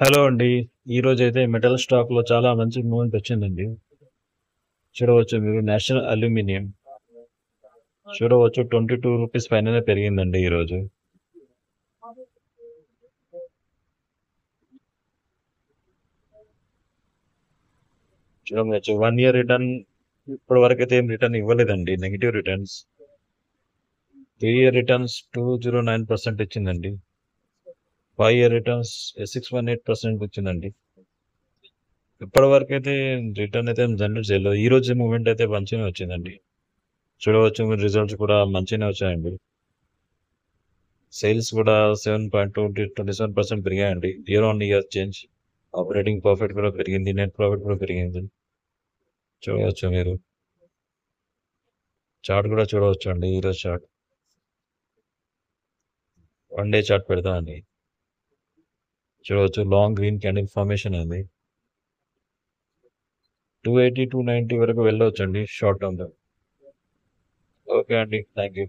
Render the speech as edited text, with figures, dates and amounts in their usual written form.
Hello అండి. ఈరోజైతే metal స్టాక్‌లో చాలా మంచి మూవ్‌మెంట్ వచ్చిందండి. చూడవచ్చు మీరు నేషనల్ అల్యూమినియం చూడవచ్చు రూ. 22 పైననే పెరిగిందండి ఈరోజు. చూడవచ్చు 1 ఇయర్ రిటర్న్ ఇప్పటి వరకైతే ఏం రిటర్న్ ఇవ్వలేదండి. Negative returns. 3 year returns 209% ఇచ్చిందండి. 5 year returns 618% వచ్చిందండి. ఇప్పటి వరకైతే రిటర్న్ అయితే జనరేట్ చేయలేదు. ఈరోజు మూవ్‌మెంట్ అయితే మంచిగానే వచ్చిందండి. చూడవచ్చు మీరు రిజల్ట్స్ కూడా మంచిగానే వచ్చాయండి. సేల్స్ కూడా 7.27% పెరిగాయండి. Year on year change. Operating profit కూడా పెరిగింది. నెట్ ప్రాఫిట్ కూడా పెరిగింది. చూడవచ్చు మీరు. చార్ట్ కూడా చూడవచ్చు అండి. ఈరోజు చార్ట్. 1 డే చార్ట్ పెడతామండి. చూడవచ్చు లాంగ్ గ్రీన్ క్యాండిల్ ఫార్మేషన్ ఉంది. 280, 290 వరకు వెళ్ళవచ్చండి షార్ట్ టర్మ్‌లో. ఓకే అండి. Thank you.